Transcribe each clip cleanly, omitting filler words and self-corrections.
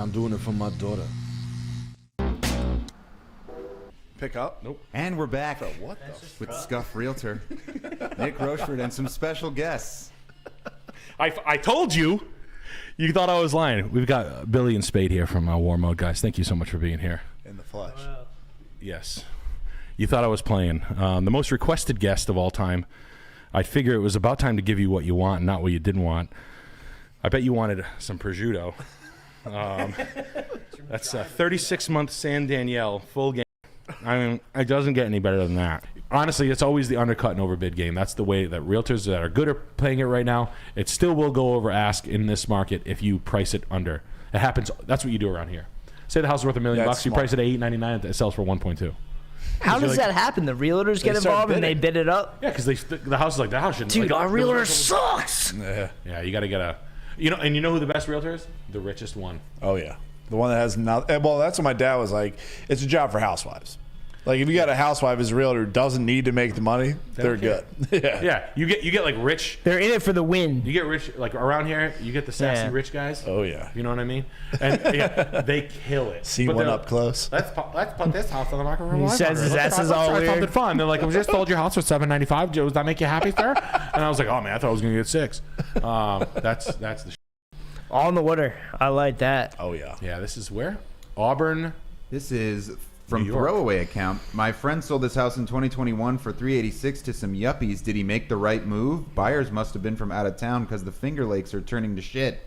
I'm doing it for my daughter. Pick up? Nope. And we're back What the with Scuffed Realtor, Nick Rochefort, and some special guests. I told you. You thought I was lying. We've got Billy and Spade here from War Mode, guys. Thank you so much for being here. In the flesh. Yes. You thought I was playing. The most requested guest of all time. I figure it was about time to give you what you want and not what you didn't want. I bet you wanted some prosciutto. That's a 36-month San Danielle full game. I mean, it doesn't get any better than that. Honestly, it's always the undercut and overbid game. That's the way that realtors that are good are playing it right now. It still will go over ask in this market if you price it under. It happens. That's what you do around here. Say the house is worth $1 million bucks, you price it at $8.99, it sells for 1.2. How does that happen? The realtors get involved and they bid it up? Yeah, because the house is like, the house shouldn't. Dude, like, our realtor sucks. Yeah, you got to get a, and you know who the best realtor is? The richest one. Oh, yeah. The one that has nothing. Well, that's what my dad was like. It's a job for housewives. Like, if you got a housewife as a realtor who doesn't need to make the money, they're good. Yeah, you get like rich. They're in it for the win. You get rich, like around here, you get the sassy rich guys. Oh, yeah. You know what I mean? And they kill it. See one up close. Let's put this house on the market for He says his ass is all weird. Something fun. They're like, I just sold your house for $795. Does that make you happy, sir? And I was like, oh man, I thought I was gonna get $6. That's the. All in the water. I like that. Oh, yeah. Yeah, this is where? Auburn. This is from Throwaway Account. My friend sold this house in 2021 for $386 to some yuppies. Did he make the right move? Buyers must have been from out of town because the Finger Lakes are turning to shit.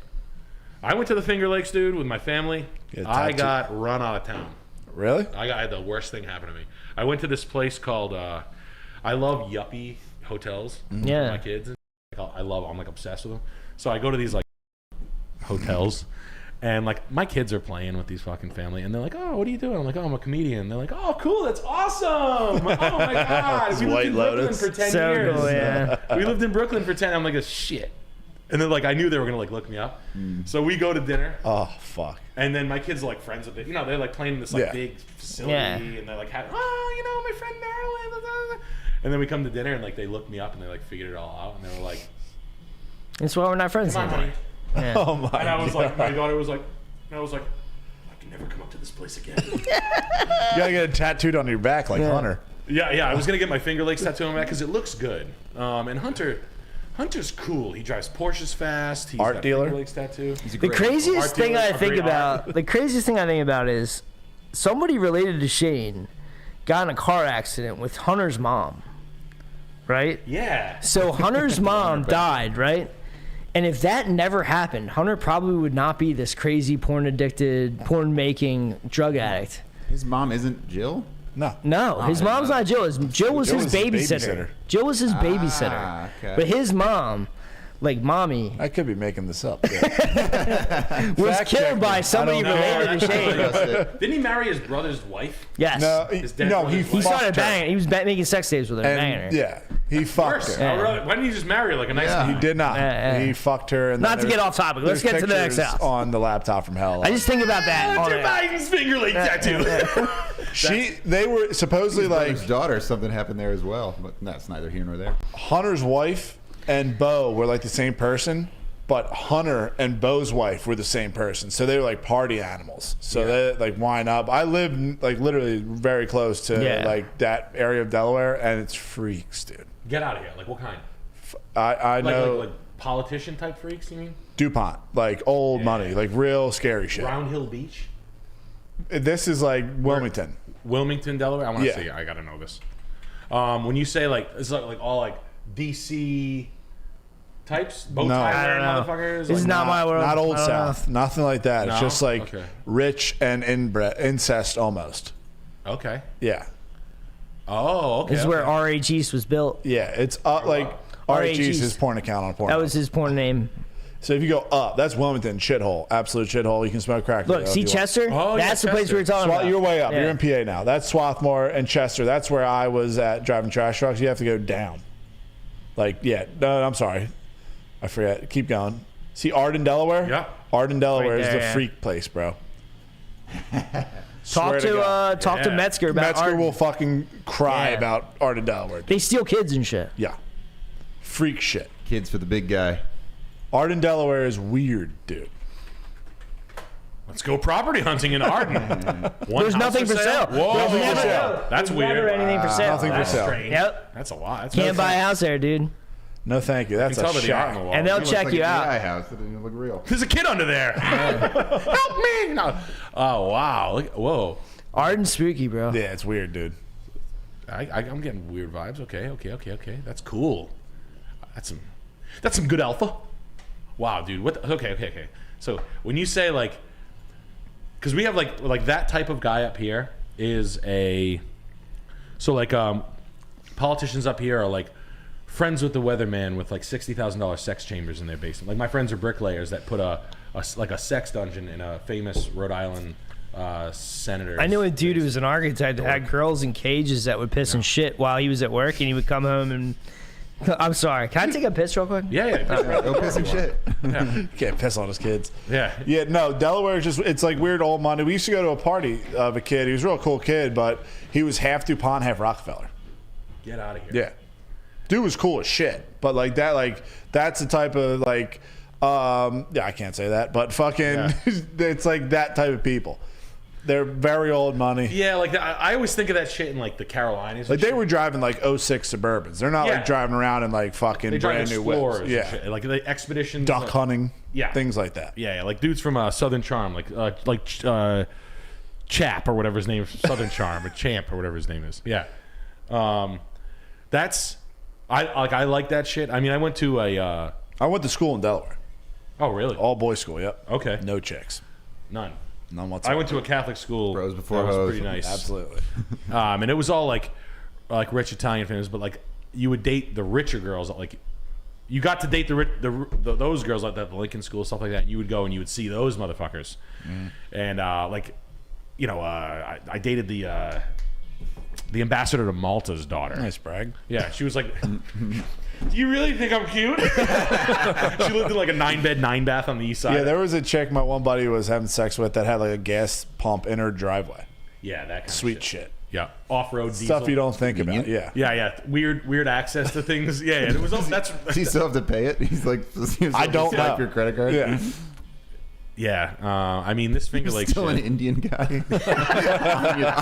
I went to the Finger Lakes, dude, with my family. I got run out of town. Really? I had the worst thing happen to me. I went to this place called, I love yuppie hotels for my kids. I'm like obsessed with them. So I go to these like hotels. And like my kids are playing with these fucking family, and they're like, "Oh, what are you doing?" I'm like, "Oh, I'm a comedian." They're like, "Oh, cool, that's awesome! Oh my god, we lived in Brooklyn for 10 years. Cool, yeah. We lived in Brooklyn for 10." I'm like, "Shit!" And then like I knew they were gonna like look me up, so we go to dinner. Oh fuck! And then my kids are like friends with it. They're like playing in this like big facility, and they're like, my friend Marilyn. Blah, blah, blah. And then we come to dinner, and like they looked me up, and they like figured it all out, and they were like, "That's why we're not friends anymore." anymore." Yeah. Oh my! And I was like, my daughter was like, I can never come up to this place again. You gotta get it tattooed on your back like Hunter. Yeah. I was gonna get my Finger Lakes tattoo on my back because it looks good. And Hunter's cool. He drives Porsches fast. He's got dealer. Finger Lakes tattoo. The craziest thing I think about is somebody related to Shane got in a car accident with Hunter's mom. Right? Yeah. So Hunter's mom died, right? And if that never happened, Hunter probably would not be this crazy porn-addicted, porn-making drug addict. His mom isn't Jill? No, his mom's not Jill. Jill was his babysitter. Jill was his babysitter. Okay. But his mom, like mommy, I could be making this up. was killed by somebody related to Shane. Didn't he marry his brother's wife? Yes. He started banging. He was making sex tapes with her, banging her. Yeah, he fucked her. Yeah. Why didn't he just marry her like a nice guy? He did not. He fucked her. And not to get off topic. Let's get to the next house. On the laptop from hell. I just think about that. Hunter Biden's Finger Lake tattoo. They were supposedly like his daughter. Something happened there as well, but that's neither here nor there. Hunter's wife and Bo were like the same person, but Hunter and Bo's wife were the same person. So they were like party animals. So they like wind up. I live like literally very close to like that area of Delaware, and it's freaks, dude. Get out of here. Like what kind? I know. Like politician type freaks, you mean? DuPont, like old money, like real scary shit. Round Hill Beach? This is like Wilmington. Wilmington, Delaware? I want to see. I got to know this. When you say like, it's like all like DC types? Bow tie wearing motherfuckers? This is not my world. Not Old South. Nothing like that. No? It's just like rich and incest almost. Okay. Yeah. Oh, okay. This is where RH East was built. Yeah, it's like RH East is his porn account on porn. That was his porn name. So if you go up, that's Wilmington, shithole, absolute shithole. You can smoke crack. Look, see Chester? That's the place we were talking about. You're way up. You're in PA now. That's Swarthmore and Chester. That's where I was at driving trash trucks. You have to go down. Like, no, I'm sorry. I forget. Keep going. See Arden, Delaware? Yeah. Arden, Delaware is the freak place, bro. Talk to Metzger about Metzger Arden. will fucking cry about Arden, Delaware. They steal kids and shit. Yeah. Freak shit. Kids for the big guy. Arden, Delaware is weird, dude. Let's go property hunting in Arden. There's nothing for sale. Whoa, That's weird. Never anything for sale. Nothing for That's sale. strange. Yep. That's a lot. Can't buy a house there, dude. No, thank you. That's a Tell by the art on the shot. wall. And they'll It looks check like you a out. DI house. It doesn't even look real. There's a kid under there. Help me! No. Oh wow! Whoa. Arden's spooky, bro. Yeah, it's weird, dude. I'm getting weird vibes. Okay. That's cool. That's some good alpha. Wow, dude. Okay. So when you say like, because we have like that type of guy up here is politicians up here are like friends with the weatherman with like $60,000 sex chambers in their basement. Like my friends are bricklayers that put a sex dungeon in a famous Rhode Island senator. I knew a dude who was an architect that had girls in cages that would piss and shit while he was at work, and he would come home and. I'm sorry. Can I take a piss real quick? Yeah. Go piss and shit. You can't piss on his kids. Yeah. Yeah, no, Delaware is just, it's like weird old money. We used to go to a party of a kid. He was a real cool kid, but he was half DuPont, half Rockefeller. Get out of here. Yeah. Dude was cool as shit. But like that, like, that's the type of like, yeah, I can't say that, but fucking, it's like that type of people. They're very old money. Yeah, like I always think of that shit in like the Carolinas. Like they were driving like 06 Suburbans. They're not like driving around in like fucking they brand new whips. Explorers. Yeah. Shit. Like the expeditions. Duck hunting. Yeah. Things like that. Yeah, like dudes from Southern Charm, like Chap or whatever his name is, Southern Charm or Champ or whatever his name is. Yeah. That's I like that shit. I mean, I went to I went to school in Delaware. Oh, really? All boys school, yep. Okay. No chicks. None whatsoever. I went to a Catholic school. Bros before that was hoes. pretty nice. Absolutely. And it was all like rich Italian families, but like you would date the richer girls. Like you got to date those girls like that, the Lincoln School, stuff like that. And you would go and you would see those motherfuckers. And I dated the ambassador to Malta's daughter. Nice brag. Yeah, she was like, do you really think I'm cute? She lived in like a 9-bed, 9-bath on the east side. Yeah, there was a chick my one buddy was having sex with that had like a gas pump in her driveway. Yeah, that kind Sweet of shit. shit. Yeah, off-road diesel. Stuff you don't think about. Yeah. Yeah. Weird access to things. Yeah. It was. That's. Does he still have to pay it? He's like, I don't know. Your credit card. Yeah. Yeah. I mean, this Finger Lake Still shit. an Indian guy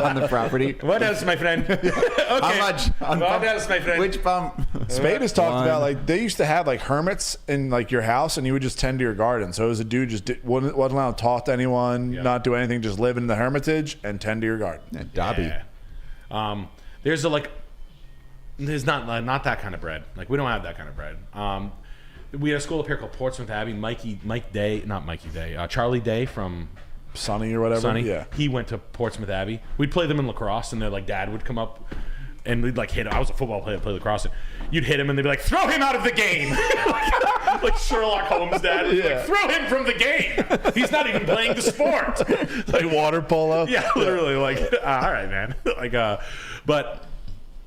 on the property. What else, my friend? Okay. How much? What else, my friend? Which pump? Spade has talked about like they used to have like hermits in like your house, and you would just tend to your garden. So it was a dude wasn't allowed to talk to anyone, not do anything, just live in the hermitage and tend to your garden. Yeah, Dobby. Yeah. There's not that kind of bread. Like we don't have that kind of bread. We had a school up here called Portsmouth Abbey. Charlie Day from Sonny or whatever. Sonny. Yeah. He went to Portsmouth Abbey. We'd play them in lacrosse, and their like dad would come up, and we'd like hit him. I was a football player, play lacrosse. And you'd hit him, and they'd be like, "Throw him out of the game!" like Sherlock Holmes' dad. Would be like, "Throw him from the game. He's not even playing the sport." Like water polo. Yeah, literally. Like, all right, man. But.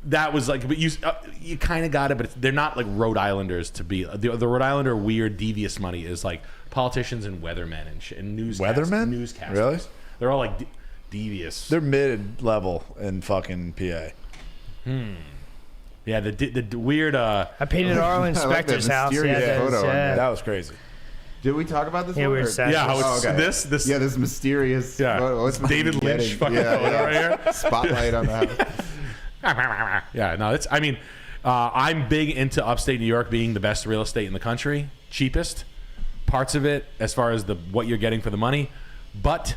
That was like, but you kind of got it, but they're not like Rhode Islanders to be. The Rhode Islander weird devious money is like politicians and weathermen and shit and Weathermen? newscasters. Really? They're all like devious. They're mid-level in fucking PA. Yeah, the weird. I painted our inspector's house. mysterious Yeah, photo on there. That was crazy. Did we talk about this? Yeah, one, we were or- sad. Yeah, how it's okay. this. Yeah, this mysterious. photo. What's my David Lynch getting? fucking photo right here. Spotlight on the house. Yeah, no, it's. I mean, I'm big into upstate New York being the best real estate in the country, cheapest parts of it as far as what you're getting for the money, but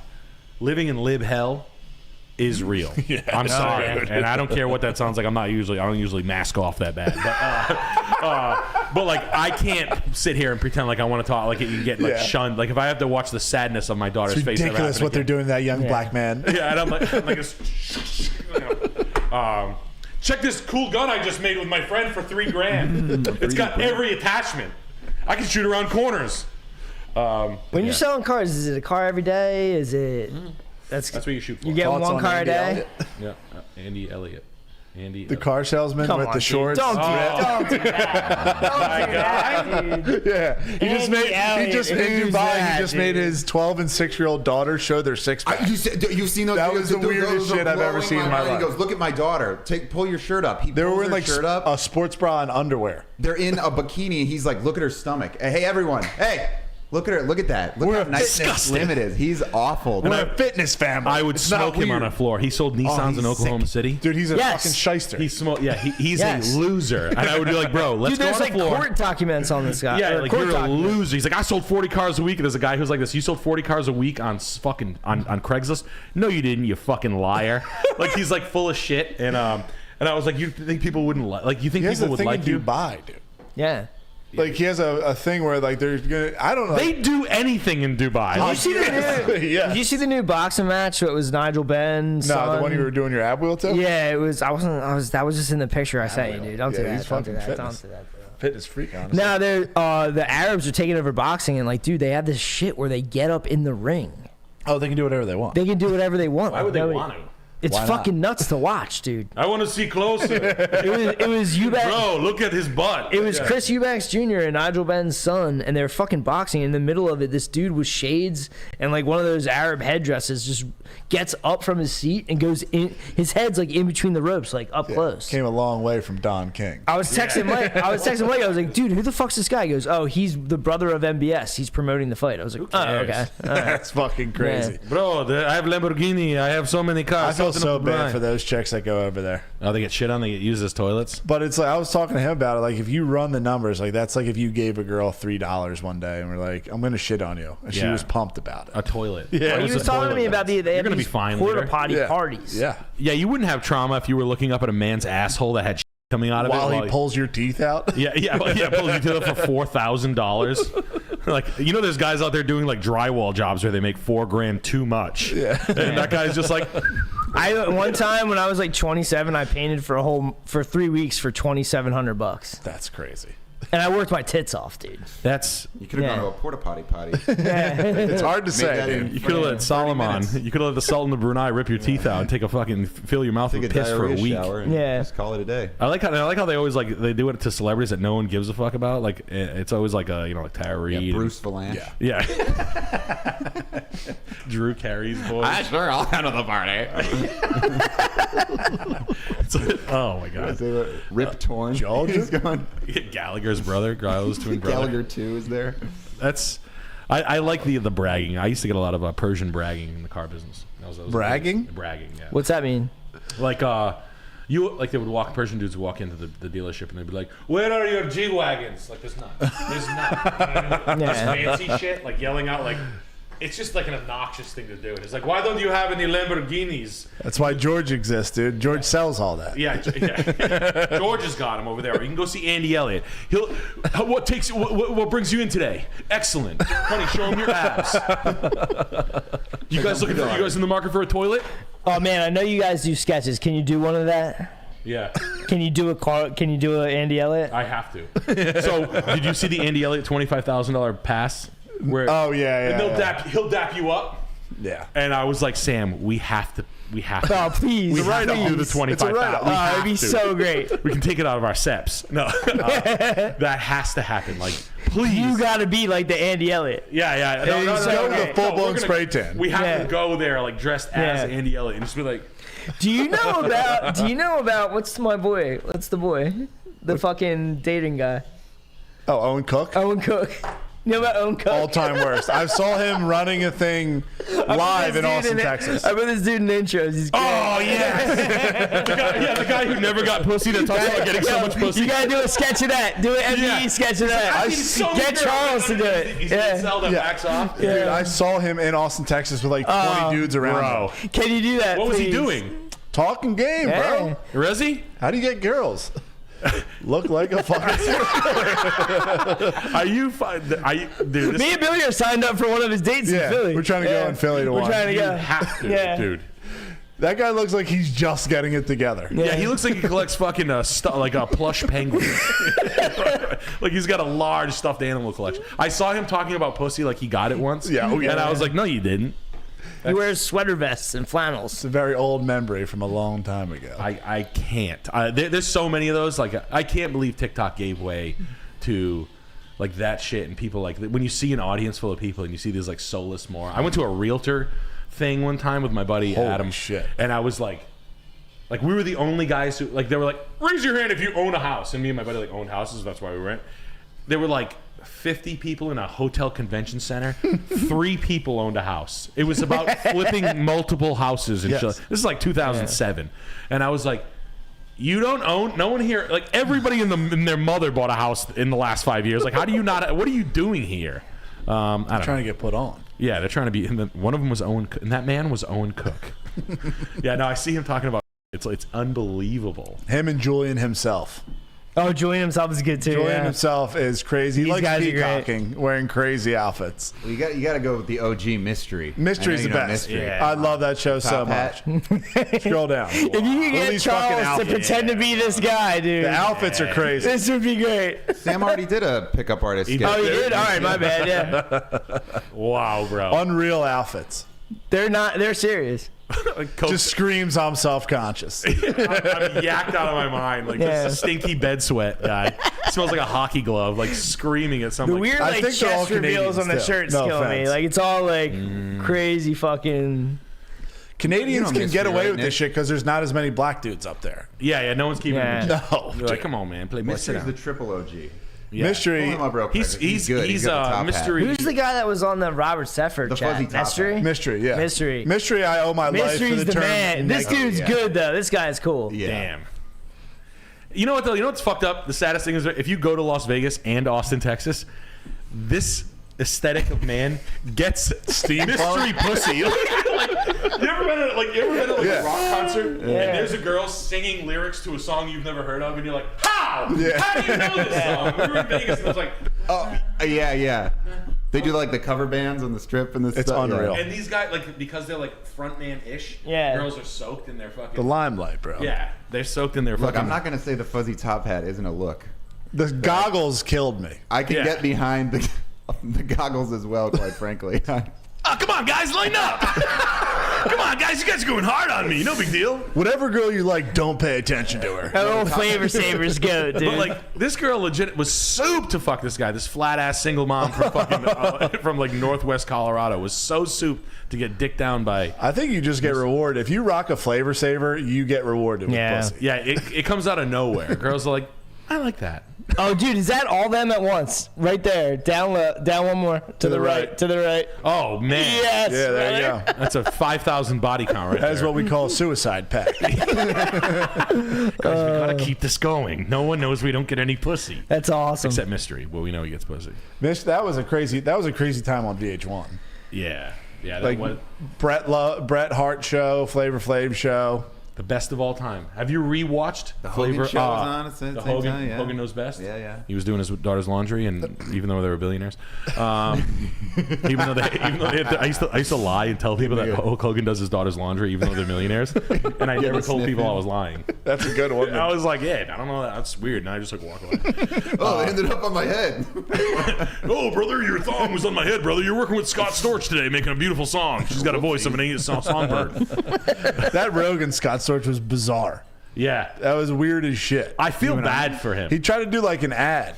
living in lib hell is real. I'm sorry, and I don't care what that sounds like. I don't usually mask off that bad, but like I can't sit here and pretend like I want to talk like you get like shunned. Like if I have to watch the sadness of my daughter's It's face, ridiculous what they're doing to that young black man. Yeah, and I'm like check this cool gun I just made with my friend for $3,000. It's got every attachment. I can shoot around corners. When you're selling cars, is it a car every day? Is it? That's what you shoot for. You get Thoughts one on car a Andy day. Elliot? Yeah, Andy Elliot. The car salesman Come with on, the dude. shorts. Don't do that. Don't do that. Don't do that, dude. Yeah, he just Andy made. Elliot, He just in who's Dubai. that, He just dude? made his 12 and 6-year-old daughter show their six pack. You've seen those? That videos? was the weirdest Those are shit I've ever blowing seen in my mind. life. He goes, "Look at my daughter. Pull your shirt up." He They were pulls wearing her like shirt up. a sports bra and underwear. They're in a bikini. He's like, "Look at her stomach." Hey, everyone. Hey, Look at her. Look at that. Look how nice Slim it is. He's awful. We're a fitness family. I would smoke him on a floor. He sold Nissans in Oklahoma City. Dude, he's a fucking shyster. He's a loser. And I would be like, bro, let's go on the floor. There's court documents on this guy. Yeah, like you're a loser. He's like, I sold 40 cars a week. And there's a guy who's like this. You sold 40 cars a week on fucking on Craigslist? No, you didn't. You fucking liar. Like he's like full of shit. And I was like, you think people wouldn't like? You think people would like you? Dubai, dude. Yeah. Like he has a thing where like they're gonna. I don't know. They do anything in Dubai. Did you see the new boxing match? It was Nigel Benn. No, the one you were doing your ab wheel to. Yeah, it was. That was just in the picture I sent you, dude. Don't do that. He's Don't do fucking that. Don't fitness. do that. Fitness freak, honestly. Now the Arabs are taking over boxing, and like, dude, they have this shit where they get up in the ring. Oh, they can do whatever they want. They can do whatever they want. Why would they want to? It's fucking nuts to watch, dude. I want to see closer. It was Eubanks. Bro, look at his butt. It was Chris Eubanks Jr. and Nigel Benn's son, and they were fucking boxing. In the middle of it, this dude with shades and like one of those Arab headdresses just gets up from his seat and goes in. His head's like in between the ropes, like up close. Came a long way from Don King. I was texting Mike. I was like, dude, who the fuck's this guy? He goes, oh, he's the brother of MBS. He's promoting the fight. I was like, oh, okay. All right. That's fucking crazy. Yeah. Bro, I have Lamborghini. I have so many cars. I feel so bad for those chicks that go over there. Oh, they get shit on. They get used as toilets. But it's like I was talking to him about it. Like if you run the numbers, like that's like if you gave a girl $3 one day and we're like, I'm gonna shit on you, and she was pumped about it. A toilet. Yeah, He was talking to me about they have these porta potty parties. Yeah. Yeah, you wouldn't have trauma if you were looking up at a man's asshole that had shit coming out of while it he pulls your teeth out. Yeah, pulls your teeth out for $4,000. Like, you know, there's guys out there doing like drywall jobs where they make $4,000 too much. Yeah, and that guy's just like. One time when I was like 27, I painted for 3 weeks for $2,700. That's crazy. And I worked my tits off, dude. You could have gone to a porta potty. It's hard to say. You could have let Solomon. You could have let the Sultan of Brunei rip your teeth out and take a fucking fill your mouth with piss for a week. Just call it a day. I like how they always they do it to celebrities that no one gives a fuck about. Like it's always like like Tara Reid. Yeah, Bruce Valanche. Yeah. Drew Carey's voice. Sure, I'll handle the party. Oh my god. Rip Torn. Georgia? Going. Gallagher's brother, Gallagher's twin brother. Gallagher 2 is there. That's. I like the bragging. I used to get a lot of Persian bragging in the car business. That was bragging? Bragging, yeah. What's that mean? Like they would Persian dudes would walk into the dealership and they'd be like, "Where are your G wagons?" Like there's not. That's fancy shit. Like yelling out like. It's just like an obnoxious thing to do. It's like, why don't you have any Lamborghinis? That's why George exists, dude. George sells all that. Yeah. George has got him over there. You can go see Andy Elliot. What brings you in today? Excellent. Honey, show him your abs. You guys looking for? You guys in the market for a toilet? Oh man, I know you guys do sketches. Can you do one of that? Yeah. Can you do a Andy Elliot? I have to. So, did you see the Andy Elliot $25,000 pass? Where, and he'll dap you up. Yeah. And I was like, Sam, we have to. Oh, please. We have to do the 25,000. It'd be so great. We can take it out of our SEPs. No. That has to happen. Like, please. You got to be like the Andy Elliot. Yeah. Go with a full-blown spray tan. We have to go there, like, dressed as Andy Elliot and just be like. Do you know about what's my boy? What's the boy? The fucking dating guy. Oh, Owen Cook? Owen Cook. You know about Owen Cook? All-time worst. I saw him running a thing live in Austin, Texas. I put this dude in intros. He's great. Oh, yes. the guy who never got pussy that talks about getting so much pussy. You got to do a sketch of that. Do an MBE sketch of that. Get Charles to do it. He's sell that backs off. Dude, I saw him in Austin, Texas with like 20 dudes around him. Can you do that, What was please? he doing? Talking game, bro. Resi? How do you get girls? Look like a fucking. Are you fine? Dude, Me and Billy are signed up for one of his dates in Philly. We're trying to go in Philly to We're watch. trying to go. You have to, dude. That guy looks like he's just getting it together. Yeah, he looks like he collects fucking like a plush penguin. Like he's got a large stuffed animal collection. I saw him talking about pussy like he got it once. Yeah. And I was like, no, you didn't. He wears sweater vests and flannels. It's a very old memory from a long time ago. I can't. There's so many of those. Like I can't believe TikTok gave way to like that shit. And people like when you see an audience full of people and you see these like soulless morons. I went to a realtor thing one time with my buddy Adam. Holy shit. And I was like we were the only guys who like they were like, raise your hand if you own a house. And me and my buddy like owned houses. That's why we went. They were like, 50 people in a hotel convention center. 3 people owned a house. It was about flipping multiple houses and shit. This is like 2007. And I was like, you don't own, no one here, like everybody in their mother bought a house in the last 5 years. Like, how do you not, what are you doing here? I don't know. Trying to get put on. Yeah, they're trying to be, and one of them was Owen, and that man was Owen Cook. Yeah, no, I see him talking about, it's unbelievable. Him and Julian himself. Oh, Julian himself is good too. Julian himself is crazy. He These likes guys are peacocking, wearing crazy outfits. Well, you got to go with the OG Mystery. Mystery's the best. Mystery. I love that show so much. Scroll down. If you could get Charles to pretend to be this guy, dude. The outfits are crazy. This would be great. Sam already did a pickup artist sketch. Oh, you did? All right, my bad. Yeah. Wow, bro. Unreal outfits. They're serious. Just screams I'm self-conscious. I'm yacked out of my mind. Like this stinky bed sweat guy. Smells like a hockey glove, like screaming at something. The weird I think they're all chest reveals on the Canadians, shirts no kill me. offense. Like it's all like crazy fucking. Canadians can get away with Nick? this shit because there's not as many black dudes up there. Yeah, no one's keeping Yeah. him. No. They're like, come on, man, play Mystery's the sit triple OG. Yeah. Mystery. Pull him up real quick. He's good. He's got the top Mystery. Who's the guy that was on the Robert Sefford The chat? fuzzy top Mystery. hat. Mystery, yeah. Mystery. Mystery, I owe my life for Mystery's the the term. man. This dude's good though. This guy's cool. Yeah. Damn. You know what though? You know what's fucked up? The saddest thing is if you go to Las Vegas and Austin, Texas, this aesthetic of man gets mystery pussy. Like, you ever been at a rock concert and there's a girl singing lyrics to a song you've never heard of and you're like, how? Yeah. How do you know this song? We were in Vegas and it was like, Oh, yeah. They do like the cover bands on the strip and this It's stuff. unreal. and these guys like because they're like frontman-ish. Yeah. Girls are soaked in their fucking. The limelight, bro. Yeah, they're soaked in their Look, fucking. I'm not going to say the fuzzy top hat isn't a look. The goggles killed me. I can get behind the goggles as well, quite frankly. Oh, come on, guys, line up! Come on, guys, you guys are going hard on me. No big deal. Whatever girl you like, don't pay attention to her. That little flavor savers go, dude. But like, this girl legit was soup to fuck this guy. This flat ass single mom from fucking from like Northwest Colorado was so soup to get dicked down by. I think you just get rewarded. If you rock a flavor saver, you get rewarded with pussy. Yeah, it comes out of nowhere. Girls are like, I like that. Oh, dude, is that all them at once? Right there. Down one more. To the right. To the right. Oh man. Yes. Yeah, there you go. That's a 5,000 body count right That's there. what we call a suicide pact. Guys, we gotta keep this going. No one knows we don't get any pussy. That's awesome. Except Mystery. Well, we know he gets pussy. That was a crazy time on VH1. Yeah. Yeah, that Like was Bret Hart show, Flavor Flav show. the best of all time. Have you rewatched The Hogan Flavor? show was on at the same Hogan, time, yeah. Hogan Knows Best. Yeah. He was doing his daughter's laundry, and even though they were billionaires, even though they had to, I used to lie and tell people that Hulk Hogan does his daughter's laundry, even though they're millionaires, and I never told people I was lying. That's a good one. I was like, yeah, I don't know, that's weird, and I just like walk away. Oh, it ended up on my head. Oh, brother, your thong was on my head, brother. You're working with Scott Storch today, making a beautiful song. She's got a voice of an songbird. That Rogan Scott Storch was bizarre. Yeah, That was weird as shit. I feel bad for him. He tried to do like an ad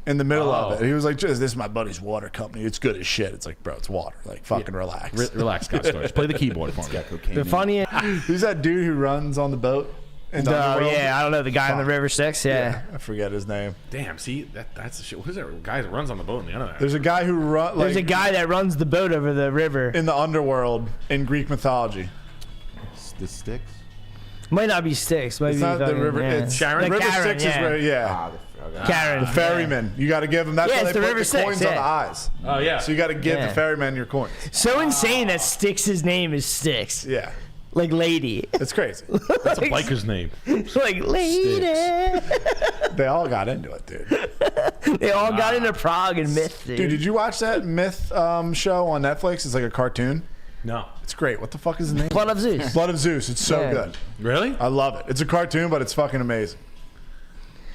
in the middle of it. He was like, "This is my buddy's water company. It's good as shit." It's like, bro, it's water. Like, fucking relax. Relax, Scott Storch. Play the keyboard for me. The funny. Who's that dude who runs on the boat? In Oh Underworld? yeah, I don't know the guy in the River Styx. Yeah. I forget his name. Damn, see, that's the shit. What is that guy that runs on the boat in the end of that? There's a guy who runs. There's a guy that runs the boat over the river. in the underworld in Greek mythology. The Styx? Might not be Styx. Might It's be not the fucking- river. yeah. It's Sharon? River Karen, Styx is where, yeah. Karen. The ferryman. You got to give them. That's Yeah, why it's they the put River the Styx, coins on the yeah. eyes. Oh yeah. So you got to give Yeah. the ferryman your coins. So insane that Styx's name is Styx. Yeah, Like lady. it's crazy. That's a biker's name. Like lady. They all got into it, dude. They all got into Prague and Myth, dude. Dude, did you watch that Myth show on Netflix? It's like a cartoon. No. It's great. What the fuck is the name? Blood of Zeus. Blood of Zeus. It's so Yeah. good. Really? I love it. It's a cartoon, but it's fucking amazing.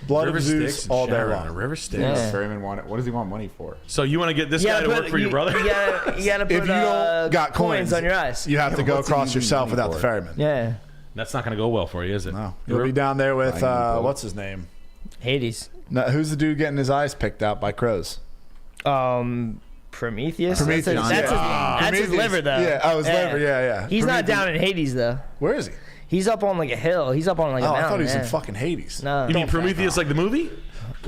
Blood River of Zeus Styx all and day Sharon, long. a River Styx. Yeah. Ferryman wanted. What does he want money for? So you want to get this You guy gotta to work for your brother? You gotta put If you don't got coins on your eyes. You have to go what's he across using yourself money without the for? ferryman. Yeah. That's not going to go well for you, is it? No, you'll be down there with what's his name? Hades. No, who's the dude getting his eyes picked out by crows? Prometheus. Prometheus, That's his liver though. Yeah, oh, his liver. Yeah. He's not Prometheus. down in Hades though. Where is he? He's up on like a hill. He's up on like a Oh, mountain. I thought he was in yeah. fucking Hades. No. You mean Prometheus like the movie?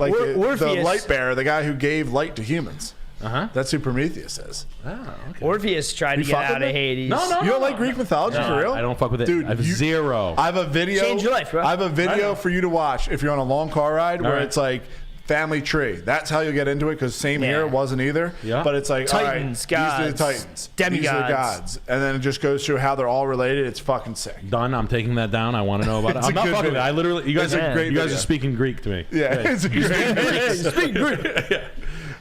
like the Orpheus. light bearer, the guy who gave light to humans. Uh-huh. That's who Prometheus is. Oh, okay. Orpheus tried to get fuck out with of it? Hades. No. You don't like Greek mythology for real? I don't fuck with it. Dude, I have zero. I have a video. Change your life, bro. I have a video for you to watch if you're on a long car ride where right. it's like family tree. That's how you get into it because same here, it wasn't either. Yeah. But it's like, Titans, all right, gods, these are the Titans. demigods. These are the gods. And then it just goes through how they're all related. It's fucking sick. Done. I'm taking that down. I want to know about it. It's I'm a not good fucking with it. video. I literally, you guys, It's a great you guys video. are speaking Greek to me. Yeah, it's a great video. Speak Greek. Yeah.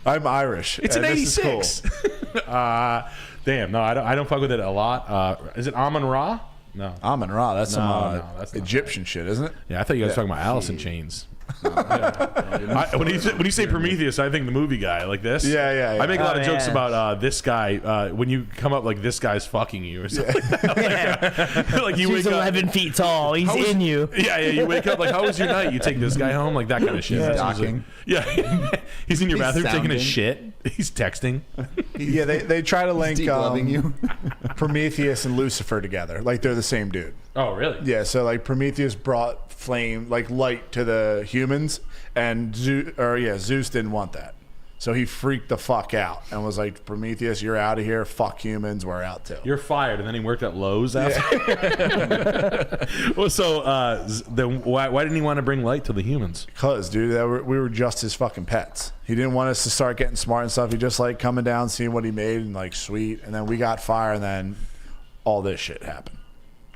I'm Irish. It's an and this is 86. cool. Damn. No, I don't fuck with it a lot. Is it Amon Ra? No. Amon Ra. That's some no, that's not Egyptian shit, isn't it? Yeah, I thought you guys were talking about Alice in Chains. When you say Prometheus, I think the movie guy like this. Yeah. I make a lot of Oh, jokes yeah. about this guy when you come up like this guy's fucking you or something. Like you He's wake up. 11 feet tall. He's How was- in you. Yeah. You wake up like, how was your night? You take this guy home, like that kind of shit. Yeah. That's usually- Docking. Yeah, he's in your He's bathroom taking his sounding. shit. He's texting. Yeah, they try to link Deep loving you. Prometheus and Lucifer together. Like they're the same dude. Oh, really? Yeah, so like Prometheus brought flame, like light to the humans, and Zeus didn't want that. So he freaked the fuck out and was like, Prometheus, you're out of here. Fuck humans, we're out too. You're fired, and then he worked at Lowe's after. Well, so then why didn't he want to bring light to the humans? Because, dude, we were just his fucking pets. He didn't want us to start getting smart and stuff. He just like coming down, seeing what he made, and like, sweet. And then we got fire, and then all this shit happened.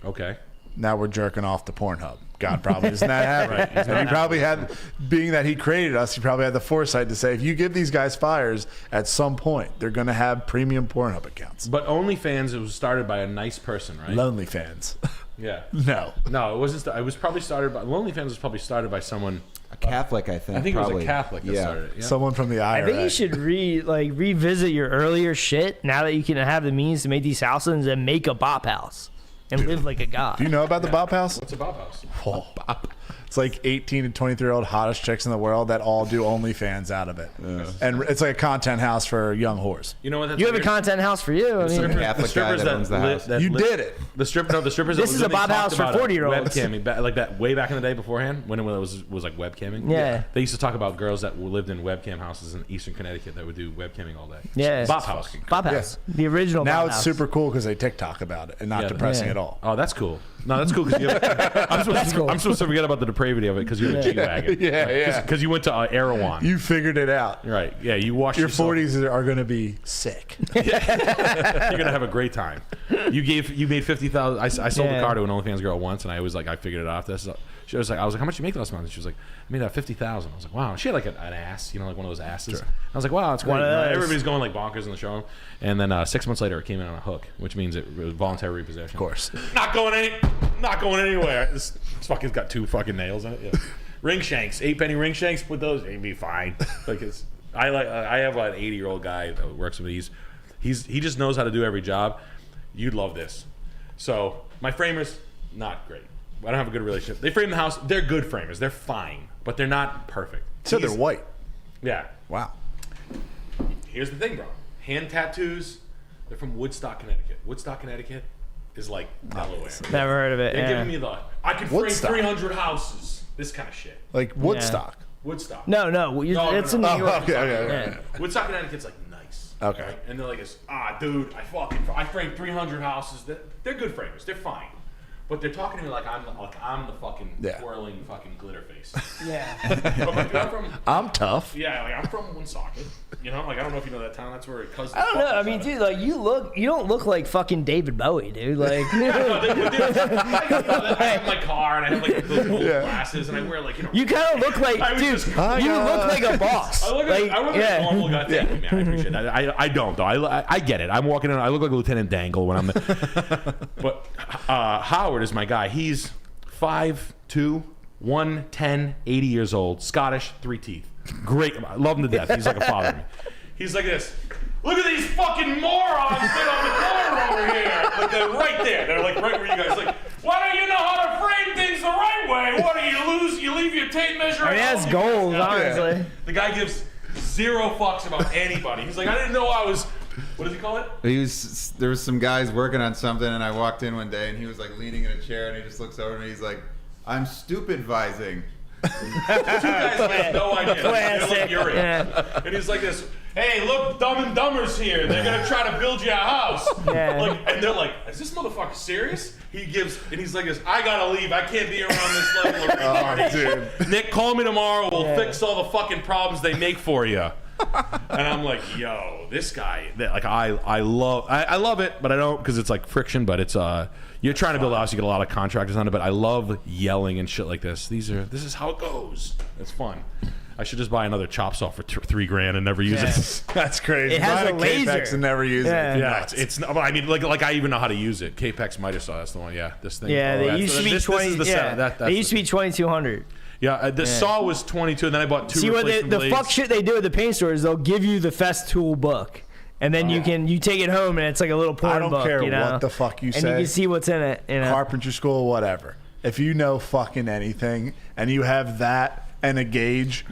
Okay. Now we're jerking off to Pornhub. God probably isn't that happy. And he probably had, being that he created us, he probably had the foresight to say, if you give these guys fires, at some point, they're going to have premium Pornhub accounts. But OnlyFans, it was started by a nice person, right? Lonely fans. Yeah. No. No, it wasn't. It was probably started by OnlyFans. Was probably started by someone. A Catholic, I think. I think it probably. was a Catholic that started it. Yeah. Someone from the IRA. I think you should revisit your earlier shit now that you can have the means to make these houses and make a bop house and live like a god. Do you know about the Bop House? What's a Bob House? Oh, it's like 18 to 23-year-old hottest chicks in the world that all do OnlyFans out of it. And it's like a content house for young whores. You know what? That's You have a weird? content house for you. I mean, Some Catholic guy that owns the house. You did it. The strippers. This is a Bob House for 40-year-olds. Webcamming, like that way back in the day beforehand, when it was like webcamming. Yeah. They used to talk about girls that lived in webcam houses in Eastern Connecticut that would do webcamming all day. Yeah. Bop House. Bop House. The original Now Bop it's House. super cool because they TikTok about it and not Yeah. depressing Yeah. at all. Oh, that's cool. No, that's cool because I'm supposed to forget about the depravity of it because you're a G-Wagon. Yeah. Because you went to Erewhon. You figured it out. Right. Yeah, you washed Your yourself. 40s are going to be sick. You're gonna have a great time. You made 50,000. I sold Yeah. a car to an OnlyFans girl once, and I was like, I figured it out. She was like, I was like, how much you make last month? And she was like, I made 50,000. I was like, wow. She had like an ass, like one of those asses. Sure. I was like, wow, that's great. One of those. Everybody's going like bonkers in the showroom. And then 6 months later, it came in on a hook, which means it was voluntary repossession. Of course. Not going anywhere. This fucking's got 2 fucking nails in it. Yeah. Ring shanks, 8-penny ring shanks. Put those, it'd be fine. Like I have an 80-year-old guy that works with me. He just knows how to do every job. You'd love this. So my framers, not great. I don't have a good relationship. They frame the house. They're good framers. They're fine, but they're not perfect. So they're white. Yeah. Wow. Here's the thing, bro. Hand tattoos. They're from Woodstock, Connecticut. Woodstock, Connecticut is like Delaware. Never heard of it. They're Yeah. giving me I can frame Woodstock. 300 houses. This kind of shit. Like Woodstock. Woodstock. No, it's in New Oh, York. okay. Yeah. Woodstock, Connecticut's like nice. Okay. Right? And they're like, dude, I framed 300 houses. They're good framers. They're fine. But they're talking to me like I'm the fucking twirling fucking glitter face. Yeah. But like, I'm from I'm tough. I'm from Woonsocket. Like I don't know if you know that town. That's where cousin. I don't know. I mean, dude, like you don't look like fucking David Bowie, dude. Like, I have my car and I have like those gold glasses and I wear like you kind of look like, dude. You look like a boss. I look like a normal guy. Thank you, man. I appreciate that. I don't though. I get it. I'm walking in. I look like Lieutenant Dangle when I'm there. But Howard is my guy. He's 5'2", 110, 80 years old, Scottish, 3 teeth. Great. I love him to death. He's like a father to me. He's like this. Look at these fucking morons sit on the corner over here. Like they're right there. They're like right where you guys like. Why don't you know how to frame things the right way? What do you lose? You leave your tape measure. I mean, that's gold, honestly. The guy gives 0 fucks about anybody. He's like, I didn't know I was. What does he call it? There was some guys working on something, and I walked in one day, and he was like leaning in a chair, and he just looks over and he's like, "I'm stupid-vising." Two guys have no idea. They're like, you're in. And he's like this. Hey, look, Dumb and Dumber's here. They're gonna try to build you a house. Yeah. And they're like, is this motherfucker serious? He's like this. I gotta leave. I can't be around this level of retardation. Dude. Nick, call me tomorrow. We'll fix all the fucking problems they make for you. And I'm like, yo, this guy. Like, I love it, but I don't because it's like friction. But it's you're trying to build a house. You get a lot of contractors on it. But I love yelling and shit like this. This is how it goes. It's fun. I should just buy another chop saw for $3,000 and never use it. That's crazy. It has Buy a laser. Capex and never use it. Yeah, it's not. I mean, like I even know how to use it. Capex miter saw. That's the one. Yeah, this thing. Yeah, they used to be 20. They used to be 2,200. Yeah, the saw was 22, and then I bought two. See what replacement the blades. fuck shit they do at the paint store is they'll give you the Fest tool book, and then you take it home and it's like a little porn I don't book. care You know? what the fuck you say. And you can see what's in it. You know? Carpentry school, whatever. If you know fucking anything and you have that and a gauge,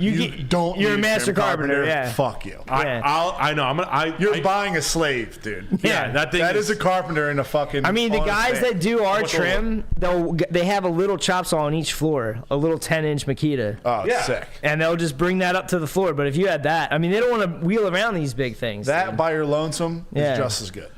don't. You're a need master trim carpenter. Yeah. Fuck you. I know. You're buying a slave, dude. Yeah, that is a carpenter in a fucking. I mean, the guys that do our What's trim, they have a little chop saw on each floor, a little 10-inch Makita. Oh, Yeah. sick. And they'll just bring that up to the floor. But if you had that, I mean, they don't want to wheel around these big things. That dude. by your lonesome Yeah. is just as good.